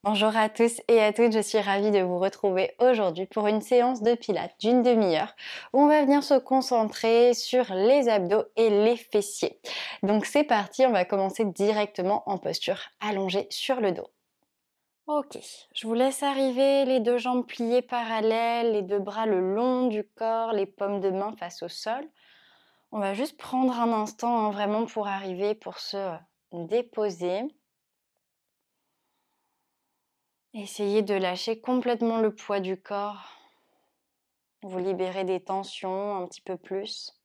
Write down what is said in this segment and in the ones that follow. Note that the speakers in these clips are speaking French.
Bonjour à tous et à toutes, je suis ravie de vous retrouver aujourd'hui pour une séance de pilates d'une demi-heure où on va venir se concentrer sur les abdos et les fessiers. Donc c'est parti, on va commencer directement en posture allongée sur le dos. Ok, je vous laisse arriver, les deux jambes pliées parallèles, les deux bras le long du corps, les paumes de main face au sol. On va juste prendre un instant vraiment pour arriver, pour se déposer. Essayez de lâcher complètement le poids du corps. Vous libérez des tensions un petit peu plus.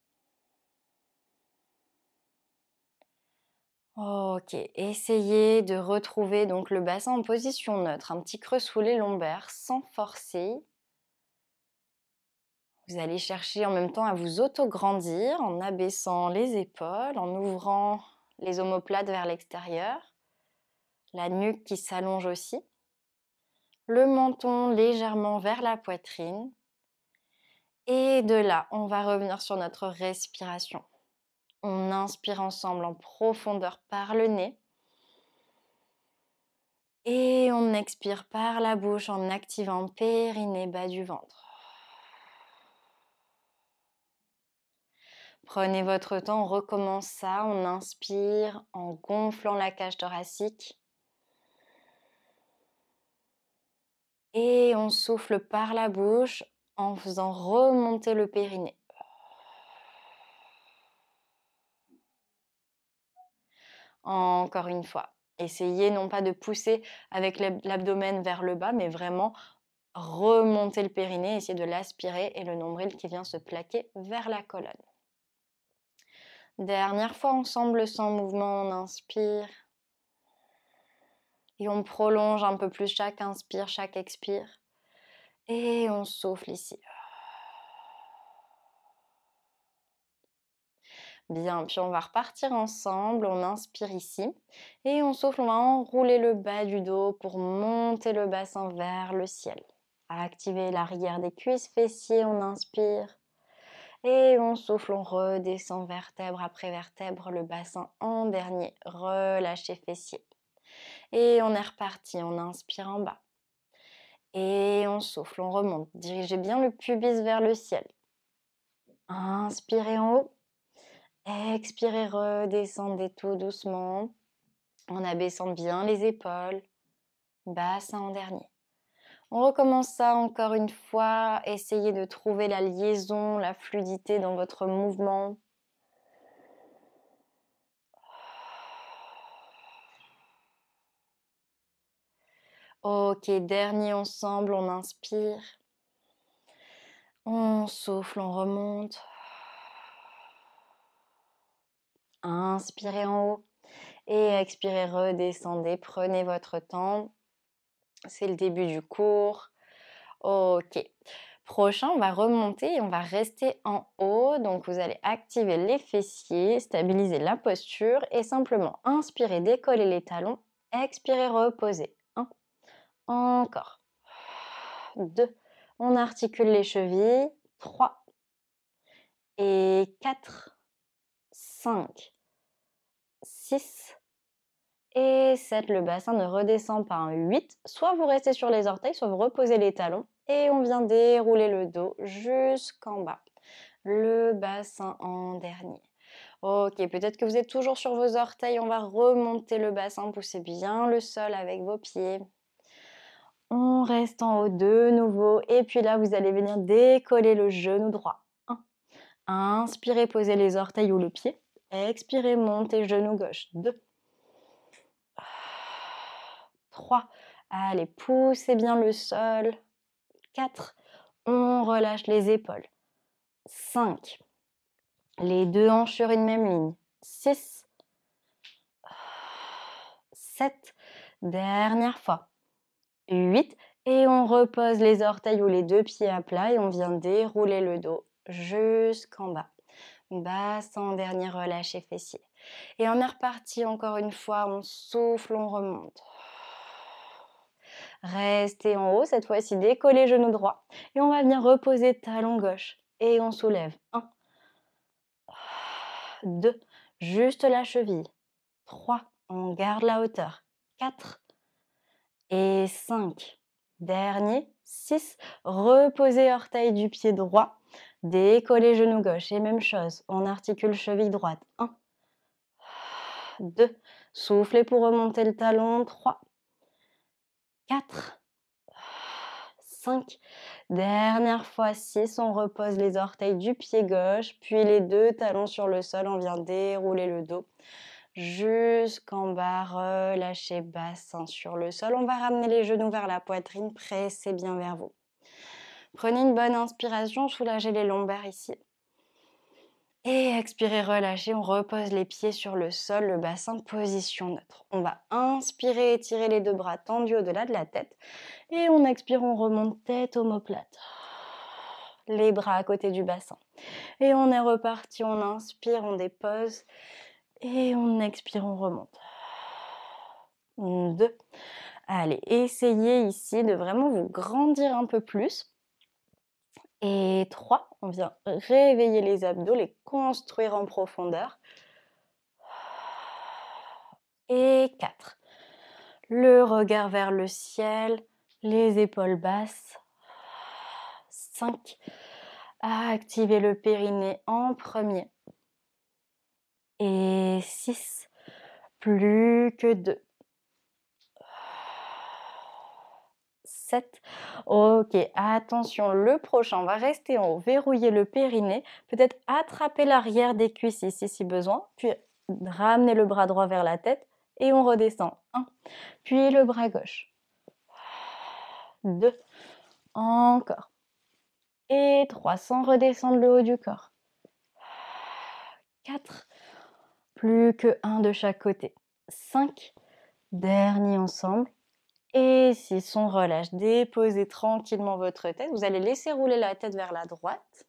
Ok, essayez de retrouver donc le bassin en position neutre, un petit creux sous les lombaires sans forcer. Vous allez chercher en même temps à vous auto-grandir en abaissant les épaules, en ouvrant les omoplates vers l'extérieur, la nuque qui s'allonge aussi, le menton légèrement vers la poitrine. Et de là, on va revenir sur notre respiration. On inspire ensemble en profondeur par le nez. Et on expire par la bouche en activant périnée, bas du ventre. Prenez votre temps, on recommence ça. On inspire en gonflant la cage thoracique. Et on souffle par la bouche en faisant remonter le périnée. Encore une fois. Essayez non pas de pousser avec l'abdomen vers le bas, mais vraiment remonter le périnée, essayez de l'aspirer et le nombril qui vient se plaquer vers la colonne. Dernière fois ensemble sans mouvement, on inspire. Et on prolonge un peu plus chaque inspire, chaque expire. Et on souffle ici. Bien, puis on va repartir ensemble, on inspire ici. Et on souffle, on va enrouler le bas du dos pour monter le bassin vers le ciel. Activer l'arrière des cuisses, fessiers, on inspire. Et on souffle, on redescend vertèbre après vertèbre, le bassin en dernier. Relâchez fessiers. Et on est reparti, on inspire en bas. Et on souffle, on remonte. Dirigez bien le pubis vers le ciel. Inspirez en haut. Expirez, redescendez tout doucement en abaissant bien les épaules. Bassin en dernier. On recommence ça encore une fois. Essayez de trouver la liaison, la fluidité dans votre mouvement. Ok, dernier ensemble, on inspire. On souffle, on remonte. Inspirez en haut. Et expirez, redescendez. Prenez votre temps. C'est le début du cours. Ok. Prochain, on va remonter et on va rester en haut. Donc, vous allez activer les fessiers, stabiliser la posture et simplement inspirer, décoller les talons. Expirez, reposez. 1. Encore. 2. On articule les chevilles. 3. Et 4. 5. 6. Et 7, le bassin ne redescend pas. 8, soit vous restez sur les orteils, soit vous reposez les talons. Et on vient dérouler le dos jusqu'en bas. Le bassin en dernier. Ok, peut-être que vous êtes toujours sur vos orteils. On va remonter le bassin, poussez bien le sol avec vos pieds. On reste en haut de nouveau. Et puis là, vous allez venir décoller le genou droit. 1. Inspirez, posez les orteils ou le pied. Expirez, montez genou gauche. 2. 3. Allez, poussez bien le sol. 4. On relâche les épaules. 5. Les deux hanches sur une même ligne. 6. 7. Dernière fois. 8. Et on repose les orteils ou les deux pieds à plat et on vient dérouler le dos jusqu'en bas. Bassin en dernier, relâchez fessiers. Et on est reparti encore une fois. On souffle, on remonte. Restez en haut, cette fois-ci décollez genou droit. Et on va venir reposer talon gauche. Et on soulève. 1, 2, juste la cheville. 3, on garde la hauteur. 4 et 5. Dernier. 6. Reposez orteil du pied droit. Décollez genou gauche. Et même chose, on articule cheville droite. 1. 2. Soufflez pour remonter le talon. 3. 4. 5. Dernière fois, 6. On repose les orteils du pied gauche, puis les deux talons sur le sol. On vient dérouler le dos jusqu'en bas. Relâchez bassin sur le sol. On va ramener les genoux vers la poitrine. Pressez bien vers vous. Prenez une bonne inspiration. Soulagez les lombaires ici. Et expirez, relâchez, on repose les pieds sur le sol, le bassin, position neutre. On va inspirer, étirer les deux bras tendus au-delà de la tête. Et on expire, on remonte tête omoplate. Les bras à côté du bassin. Et on est reparti, on inspire, on dépose. Et on expire, on remonte. 2. Allez, essayez ici de vraiment vous grandir un peu plus. Et 3, on vient réveiller les abdos, les construire en profondeur. Et 4, le regard vers le ciel, les épaules basses. 5, activez le périnée en premier. Et 6, plus que 2. 7. Ok, attention, le prochain, on va rester en haut, verrouiller le périnée, peut-être attraper l'arrière des cuisses ici si besoin, puis ramener le bras droit vers la tête et on redescend. 1, puis le bras gauche. 2, encore. Et 3, sans redescendre le haut du corps. 4, plus que 1 de chaque côté. 5, dernier ensemble. Et 6, on relâche. Déposez tranquillement votre tête. Vous allez laisser rouler la tête vers la droite.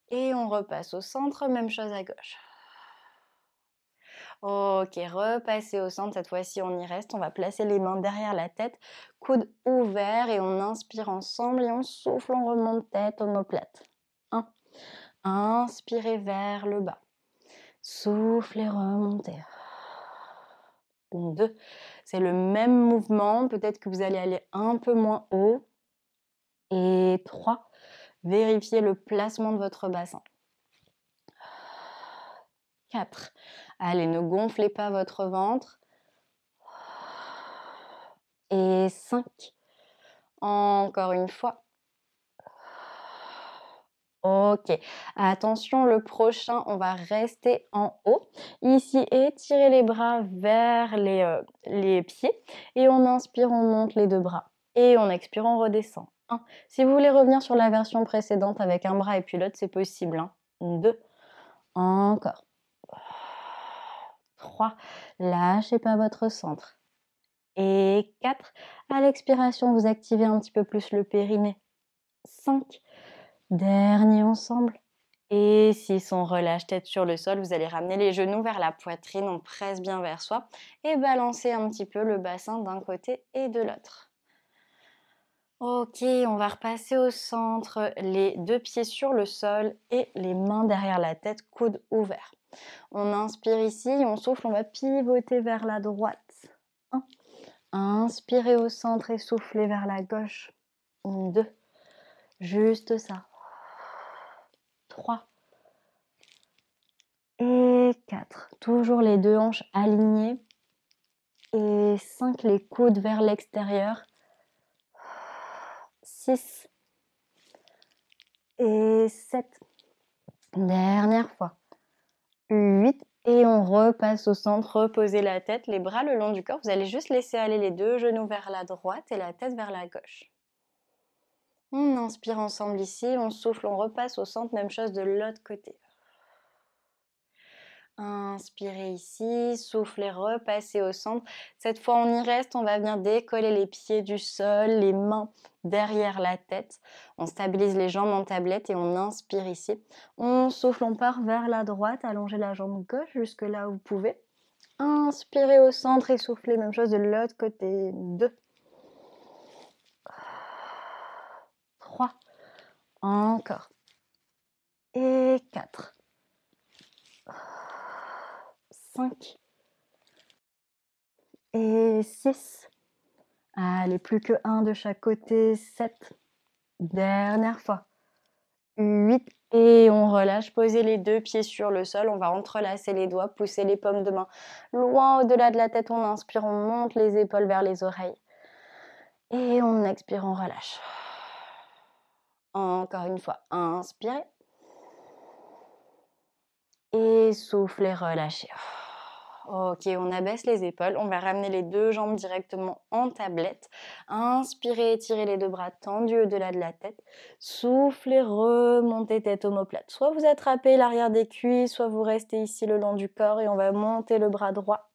Et on repasse au centre, même chose à gauche. Ok, repassez au centre. Cette fois-ci, on y reste. On va placer les mains derrière la tête, coude ouvert et on inspire ensemble et on souffle, on remonte tête omoplate. 1. Inspirez vers le bas. Soufflez, remontez. 2. C'est le même mouvement. Peut-être que vous allez aller un peu moins haut. Et 3. Vérifiez le placement de votre bassin. 4. Allez, ne gonflez pas votre ventre. Et 5. Encore une fois. Ok. Attention, le prochain, on va rester en haut. Ici, étirez les bras vers les pieds. Et on inspire, on monte les deux bras. Et on expire, on redescend. 1. Si vous voulez revenir sur la version précédente avec un bras et puis l'autre, c'est possible. 2. Encore. 3. Lâchez pas votre centre. Et 4. À l'expiration, vous activez un petit peu plus le périnée. 5. Dernier ensemble. Et 6, on relâche tête sur le sol. Vous allez ramener les genoux vers la poitrine. On presse bien vers soi. Et balancer un petit peu le bassin d'un côté et de l'autre. Ok, on va repasser au centre. Les deux pieds sur le sol et les mains derrière la tête, coude ouvert. On inspire ici, on souffle, on va pivoter vers la droite. 1. Inspirez au centre et soufflez vers la gauche. 2. Juste ça. 3. Et 4. Toujours les deux hanches alignées. Et 5, les coudes vers l'extérieur. 6. Et 7. Dernière fois. 8. Et on repasse au centre, reposez la tête, les bras le long du corps. Vous allez juste laisser aller les deux genoux vers la droite et la tête vers la gauche. On inspire ensemble ici, on souffle, on repasse au centre, même chose de l'autre côté. Inspirez ici, soufflez, repassez au centre. Cette fois, on y reste, on va venir décoller les pieds du sol, les mains derrière la tête. On stabilise les jambes en tablette et on inspire ici. On souffle, on part vers la droite, allongez la jambe gauche jusque là où vous pouvez. Inspirez au centre et soufflez, même chose de l'autre côté. 2. 3. Encore. Et 4. 5. Et 6. Allez, plus que 1 de chaque côté. 7. Dernière fois. 8. Et on relâche. Posez les 2 pieds sur le sol. On va entrelacer les doigts, pousser les paumes de main loin au-delà de la tête. On inspire, on monte les épaules vers les oreilles. Et on expire, on relâche. Encore une fois, inspirez. Et soufflez, relâchez. Ok, on abaisse les épaules. On va ramener les 2 jambes directement en tablette. Inspirez, étirez les 2 bras tendus au-delà de la tête. Soufflez, remontez tête omoplate. Soit vous attrapez l'arrière des cuisses, soit vous restez ici le long du corps et on va monter le bras droit.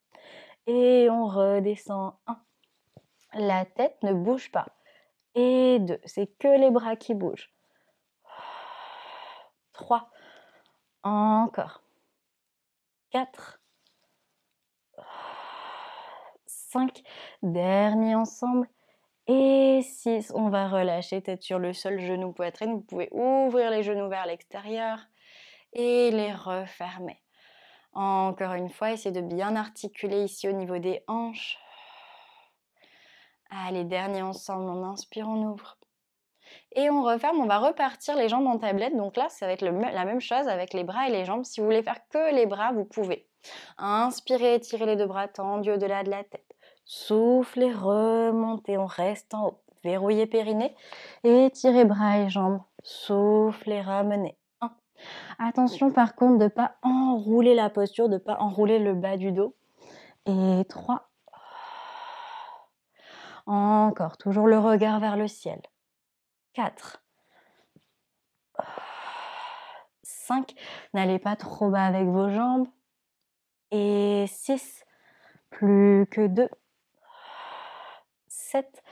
Et on redescend. 1. La tête ne bouge pas. Et 2. C'est que les bras qui bougent. 3. Encore. 4. 5. Dernier ensemble. Et 6. On va relâcher tête sur le sol, genoux, poitrine. Vous pouvez ouvrir les genoux vers l'extérieur et les refermer. Encore une fois, essayez de bien articuler ici au niveau des hanches. Allez, dernier ensemble. On inspire, on ouvre. Et on referme, on va repartir les jambes en tablette. Donc là, ça va être la même chose avec les bras et les jambes. Si vous voulez faire que les bras, vous pouvez. Inspirez, étirez les 2 bras tendus au-delà de la tête. Soufflez, remontez, on reste en haut. Verrouillez périnée, étirez bras et jambes. Soufflez, ramenez. 1. Attention par contre de ne pas enrouler la posture, de ne pas enrouler le bas du dos. Et 3. Encore, toujours le regard vers le ciel. 4. 5. N'allez pas trop bas avec vos jambes. Et 6. Plus que 2. 7.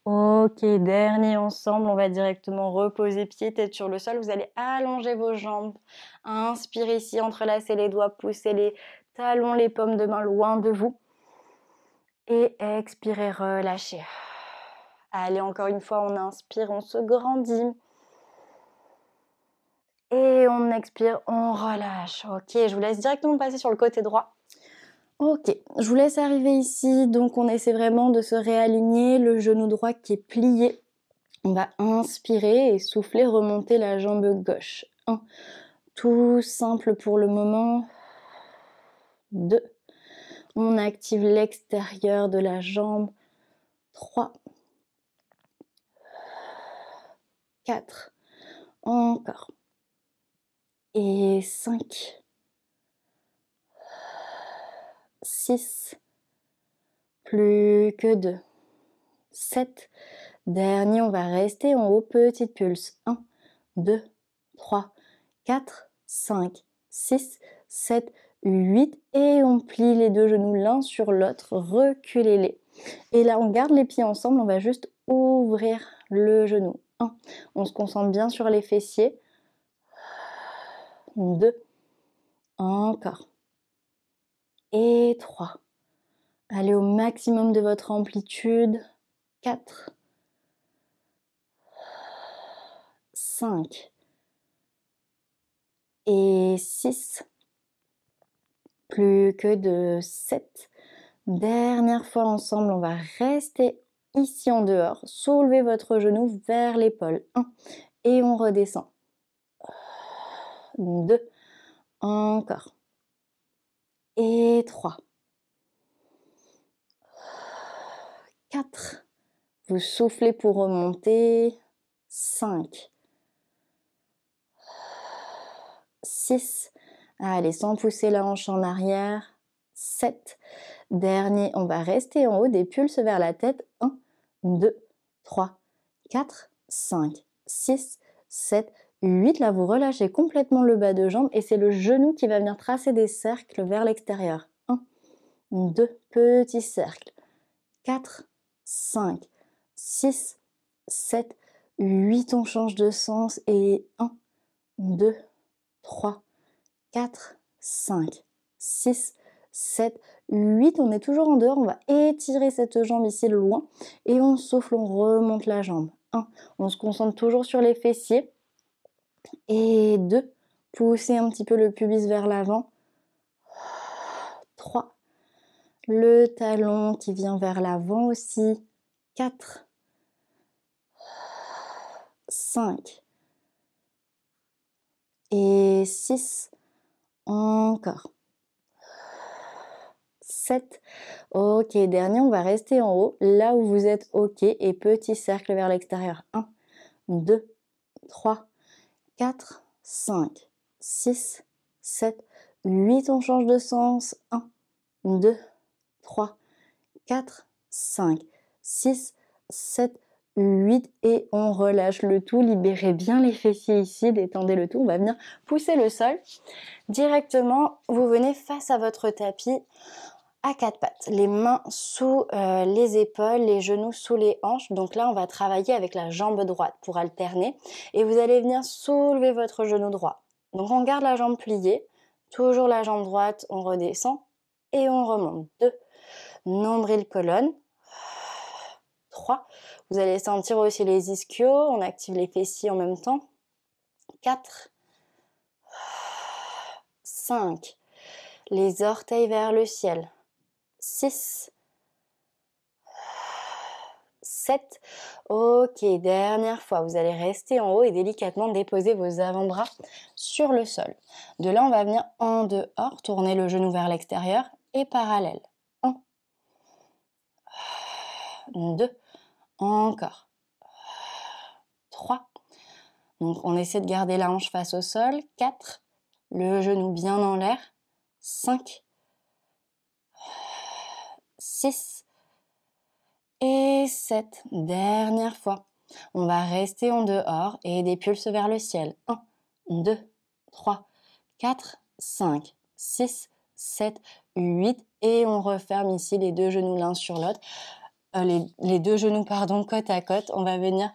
Ok, dernier ensemble, on va directement reposer pied, tête sur le sol. Vous allez allonger vos jambes. Inspirez ici, entrelacez les doigts, poussez les talons, les paumes de main loin de vous. Et expirez, relâchez. Allez, encore une fois, on inspire, on se grandit. Et on expire, on relâche. Ok, je vous laisse directement passer sur le côté droit. Ok, je vous laisse arriver ici. Donc, on essaie vraiment de se réaligner. Le genou droit qui est plié. On va inspirer et souffler, remonter la jambe gauche. 1. Tout simple pour le moment. 2. On active l'extérieur de la jambe. 3. 4. Encore. Et 5. 6. Plus que 2. 7. Dernier, on va rester en haut, petite pulse. 1, 2, 3, 4, 5, 6, 7, 8. Et on plie les 2 genoux l'un sur l'autre, reculez-les. Et là, on garde les pieds ensemble, on va juste ouvrir le genou. 1. On se concentre bien sur les fessiers. 2. Encore. Et 3. Allez au maximum de votre amplitude. 4. 5. Et 6. Plus que de 7. Dernière fois ensemble, on va rester ici en dehors. Soulevez votre genou vers l'épaule. 1. Et on redescend. 2. Encore. Et 3. 4. Vous soufflez pour remonter. 5. 6. Allez, sans pousser la hanche en arrière. 7. Dernier, on va rester en haut, des pulses vers la tête. 1, 2, 3, 4, 5, 6, 7, 8. Là, vous relâchez complètement le bas de jambe et c'est le genou qui va venir tracer des cercles vers l'extérieur. 1, 2, petits cercles. 4, 5, 6, 7, 8. On change de sens et 1, 2, 3, 4, 5, 6, 7, 8. On est toujours en dehors. On va étirer cette jambe ici loin. Et on souffle, on remonte la jambe. 1. On se concentre toujours sur les fessiers. Et 2. Poussez un petit peu le pubis vers l'avant. 3. Le talon qui vient vers l'avant aussi. 4, 5 et 6. Encore. 7. Ok, dernier, on va rester en haut, là où vous êtes ok, et petit cercle vers l'extérieur. 1, 2, 3, 4, 5, 6, 7, 8. On change de sens. 1, 2, 3, 4, 5, 6, 7, 8 et on relâche le tout. Libérez bien les fessiers ici, détendez le tout. On va venir pousser le sol. Directement, vous venez face à votre tapis à quatre pattes. Les mains sous les épaules, les genoux sous les hanches. Donc là, on va travailler avec la jambe droite pour alterner. Et vous allez venir soulever votre genou droit. Donc on garde la jambe pliée. Toujours la jambe droite, on redescend et on remonte. 2. Nombril, colonne. 3. Vous allez sentir aussi les ischios. On active les fessiers en même temps. 4. 5. Les orteils vers le ciel. 6. 7. Ok, dernière fois. Vous allez rester en haut et délicatement déposer vos avant-bras sur le sol. De là, on va venir en dehors, tourner le genou vers l'extérieur et parallèle. 1. 2. Encore. 3. Donc, on essaie de garder la hanche face au sol. 4. Le genou bien en l'air. 5. 6. Et 7. Dernière fois. On va rester en dehors et des pulses vers le ciel. 1, 2, 3, 4, 5, 6, 7, 8. Et on referme ici les deux genoux l'un sur l'autre. Les deux genoux, côte à côte. On va venir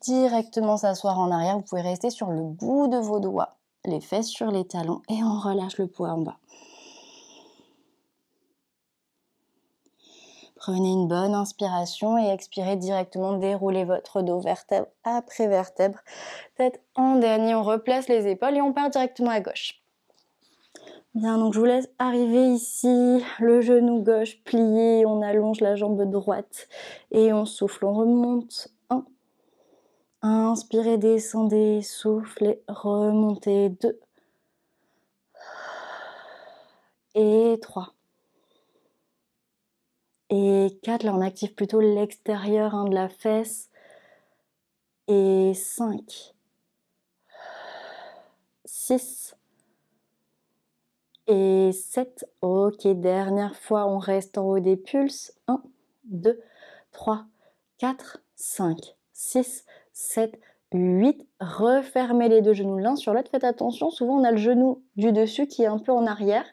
directement s'asseoir en arrière. Vous pouvez rester sur le bout de vos doigts, les fesses sur les talons et on relâche le poids en bas. Prenez une bonne inspiration et expirez directement, déroulez votre dos vertèbre après vertèbre. Tête en dernier, on replace les épaules et on part directement à gauche. Bien, donc je vous laisse arriver ici, le genou gauche plié, on allonge la jambe droite et on souffle, on remonte. 1. Inspirez, descendez, soufflez, remontez. 2. Et 3. Et 4, là on active plutôt l'extérieur de la fesse. Et 5. 6. Et 7. Ok, dernière fois, on reste en haut des pulses. 1, 2, 3, 4, 5, 6, 7, 8. Refermez les deux genoux l'un sur l'autre. Faites attention, souvent on a le genou du dessus qui est un peu en arrière.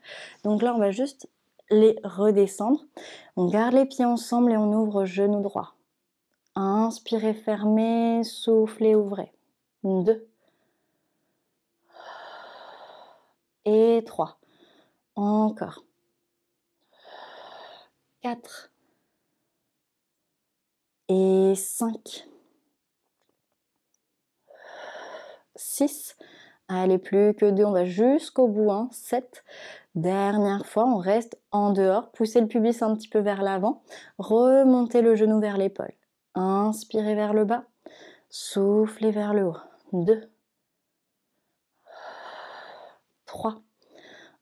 Donc là, on va juste les redescendre. On garde les pieds ensemble et on ouvre genou droit. Inspirez, fermez, soufflez, ouvrez. 2. Et 3. Encore. 4. Et 5. 6. Allez, plus que 2, on va jusqu'au bout. 7. Dernière fois, on reste en dehors. Poussez le pubis un petit peu vers l'avant. Remontez le genou vers l'épaule. Inspirez vers le bas. Soufflez vers le haut. 2. 3.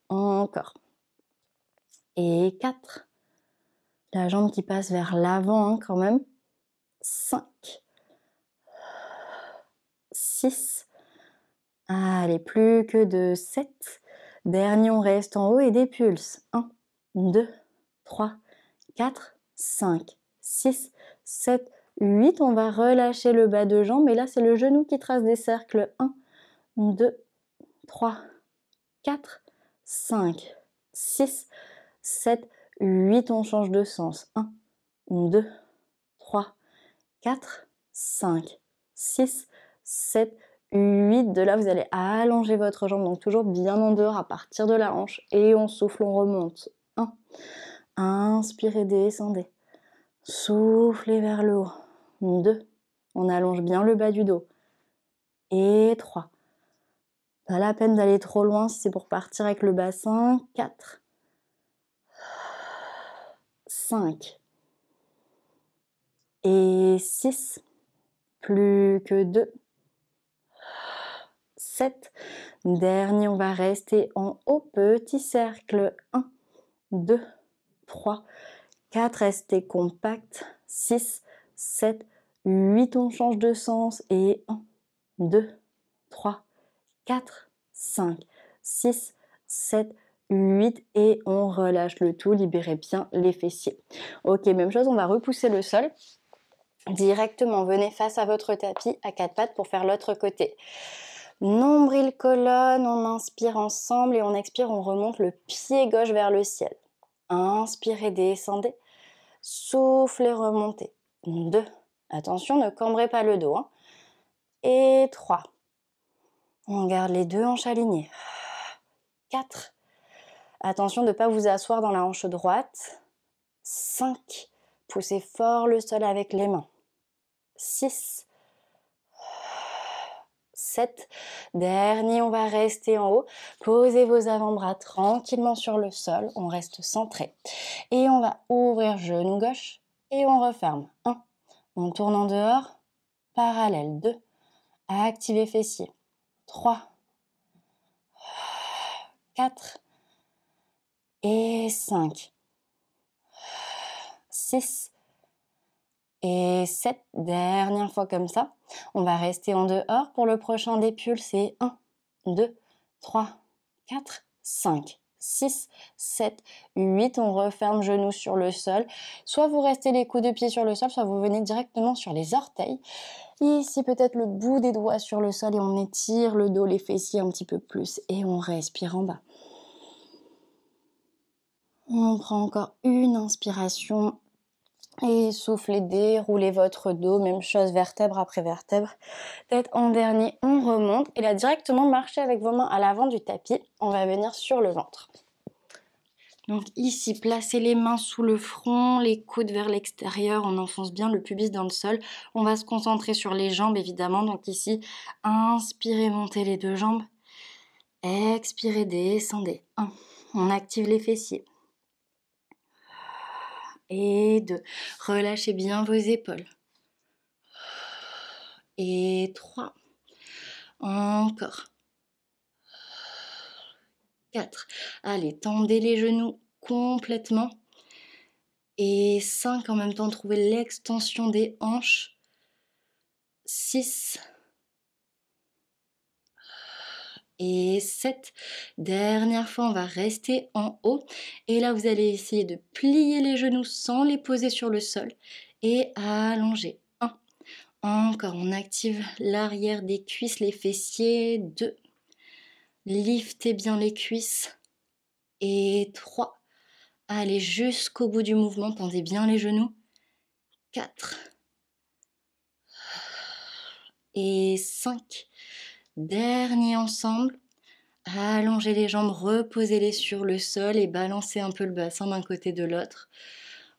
Encore. Et 4. La jambe qui passe vers l'avant quand même. 5. 6. Allez, plus que de 7. Dernier, on reste en haut et des pulses. 1, 2, 3, 4, 5, 6, 7, 8. On va relâcher le bas de jambe. Et là, c'est le genou qui trace des cercles. 1, 2, 3, 4, 5, 6, 7, 8. On change de sens. 1, 2, 3, 4, 5, 6, 7, 8. De là, vous allez allonger votre jambe, donc toujours bien en dehors à partir de la hanche. Et on souffle, on remonte. 1. Inspirez, descendez. Soufflez vers le haut. 2. On allonge bien le bas du dos. Et 3. Pas la peine d'aller trop loin si c'est pour partir avec le bassin. 4. 5. Et 6, plus que 2, 7. Dernier, on va rester en haut, petit cercle. 1, 2, 3, 4, restez compact. 6, 7, 8, on change de sens. Et 1, 2, 3, 4, 5, 6, 7, 8 et on relâche le tout, libérez bien les fessiers. Ok, même chose, on va repousser le sol. Directement, venez face à votre tapis à quatre pattes pour faire l'autre côté. Nombril, colonne, on inspire ensemble et on expire, on remonte le pied gauche vers le ciel. Inspirez, descendez. Soufflez, remontez. 2. Attention, ne cambrez pas le dos. Et 3. On garde les deux hanches alignées. 4. Attention de ne pas vous asseoir dans la hanche droite. 5. Poussez fort le sol avec les mains. 6. 7. Dernier, on va rester en haut. Posez vos avant-bras tranquillement sur le sol. On reste centré. Et on va ouvrir genou gauche et on referme. 1. On tourne en dehors. Parallèle. 2. Activez fessier. 3. 4. Et 5. 6. Et 7, dernière fois comme ça. On va rester en dehors pour le prochain des pulls. C'est 1, 2, 3, 4, 5, 6, 7, 8. On referme genoux sur le sol. Soit vous restez les coudes de pied sur le sol, soit vous venez directement sur les orteils. Ici, peut-être le bout des doigts sur le sol et on étire le dos, les fessiers un petit peu plus. Et on respire en bas. On prend encore une inspiration. Et soufflez, déroulez votre dos, même chose vertèbre après vertèbre. Tête en dernier, on remonte. Et là, directement, marchez avec vos mains à l'avant du tapis. On va venir sur le ventre. Donc ici, placez les mains sous le front, les coudes vers l'extérieur. On enfonce bien le pubis dans le sol. On va se concentrer sur les jambes, évidemment. Donc ici, inspirez, montez les deux jambes. Expirez, descendez. 1. On active les fessiers. Et 2. Relâchez bien vos épaules. Et 3. Encore. 4. Allez, tendez les genoux complètement. Et 5, en même temps, trouvez l'extension des hanches. 6. Et 7. Dernière fois, on va rester en haut. Et là, vous allez essayer de plier les genoux sans les poser sur le sol. Et allonger. 1. Encore, on active l'arrière des cuisses, les fessiers. 2. Liftez bien les cuisses. Et 3. Allez jusqu'au bout du mouvement, tendez bien les genoux. 4. Et 5. Dernier ensemble. Allongez les jambes, reposez-les sur le sol et balancez un peu le bassin d'un côté de l'autre.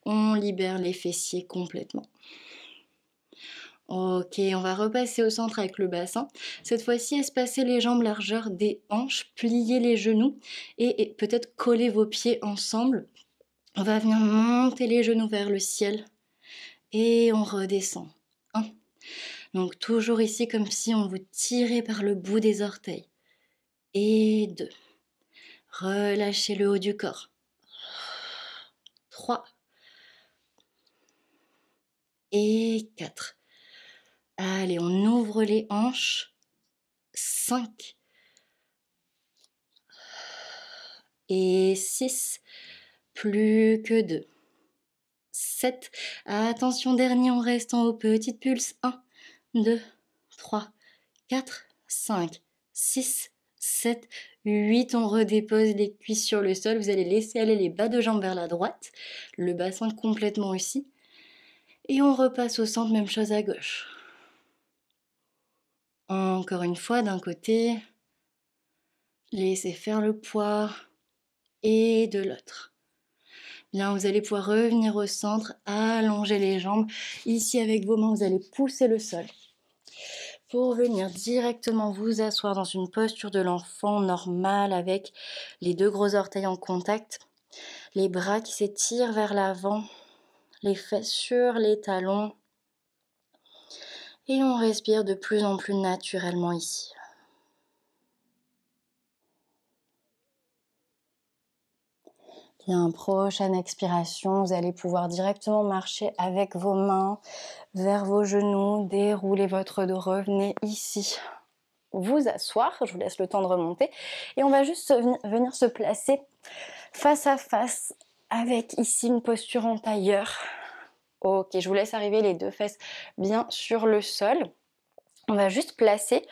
On libère les fessiers complètement. Ok, on va repasser au centre avec le bassin. Cette fois-ci, espacez les jambes largeur des hanches, pliez les genoux et peut-être collez vos pieds ensemble. On va venir monter les genoux vers le ciel et on redescend. 1. Donc toujours ici comme si on vous tirait par le bout des orteils. Et 2. Relâchez le haut du corps. 3. Et 4. Allez, on ouvre les hanches. 5. Et 6. Plus que 2. 7. Attention, dernier, on reste en haut. Petite pulse. 1, 2, 3, 4, 5, 6, 7, 8. On redépose les cuisses sur le sol. Vous allez laisser aller les bas de jambes vers la droite. Le bassin complètement ici. Et on repasse au centre, même chose à gauche. Encore une fois, d'un côté. Laissez faire le poids. Et de l'autre. Bien, vous allez pouvoir revenir au centre, allonger les jambes. Ici, avec vos mains, vous allez pousser le sol. Pour venir directement vous asseoir dans une posture de l'enfant normale avec les deux gros orteils en contact. Les bras qui s'étirent vers l'avant. Les fesses sur les talons. Et on respire de plus en plus naturellement ici. Bien, prochaine expiration, vous allez pouvoir directement marcher avec vos mains vers vos genoux, dérouler votre dos, revenez ici. Vous asseoir, je vous laisse le temps de remonter. Et on va juste venir se placer face à face avec ici une posture en tailleur. Ok, je vous laisse arriver les 2 fesses bien sur le sol. On va juste placer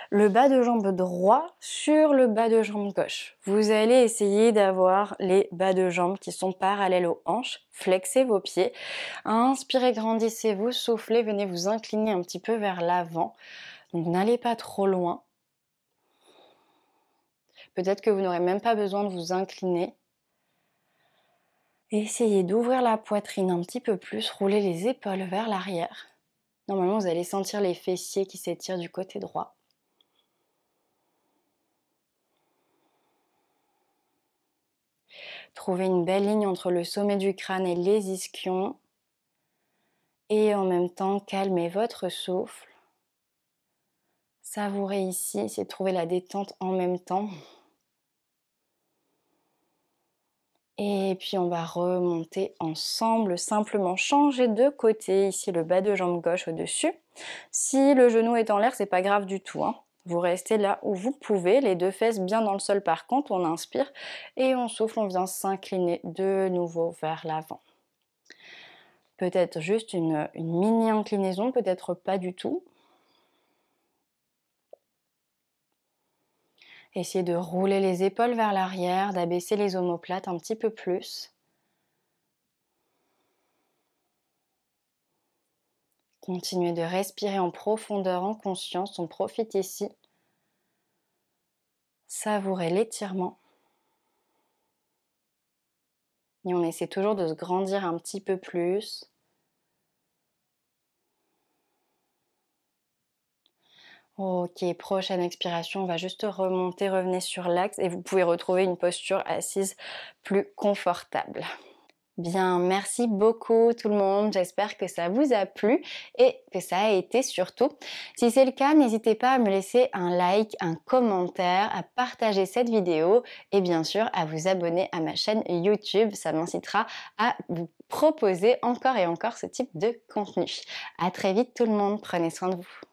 le bas de jambe droit sur le bas de jambe gauche. Vous allez essayer d'avoir les bas de jambes qui sont parallèles aux hanches. Flexez vos pieds. Inspirez, grandissez-vous, soufflez, venez vous incliner un petit peu vers l'avant. Donc n'allez pas trop loin. Peut-être que vous n'aurez même pas besoin de vous incliner. Essayez d'ouvrir la poitrine un petit peu plus, roulez les épaules vers l'arrière. Normalement, vous allez sentir les fessiers qui s'étirent du côté droit. Trouvez une belle ligne entre le sommet du crâne et les ischions. Et en même temps, calmez votre souffle. Savourez ici, essayez de trouver la détente en même temps. Et puis on va remonter ensemble, simplement changer de côté, ici le bas de jambe gauche au-dessus. Si le genou est en l'air, c'est pas grave du tout, hein. Vous restez là où vous pouvez, les 2 fesses bien dans le sol par contre, on inspire et on souffle, on vient s'incliner de nouveau vers l'avant. Peut-être juste une mini inclinaison, peut-être pas du tout. Essayez de rouler les épaules vers l'arrière, d'abaisser les omoplates un petit peu plus. Continuez de respirer en profondeur, en conscience. On profite ici. Savourez l'étirement. Et on essaie toujours de se grandir un petit peu plus. Ok, prochaine expiration, on va juste remonter, revenez sur l'axe et vous pouvez retrouver une posture assise plus confortable. Bien, merci beaucoup tout le monde, j'espère que ça vous a plu et que ça a été surtout. Si c'est le cas, n'hésitez pas à me laisser un like, un commentaire, à partager cette vidéo et bien sûr à vous abonner à ma chaîne YouTube, ça m'incitera à vous proposer encore et encore ce type de contenu. À très vite tout le monde, prenez soin de vous.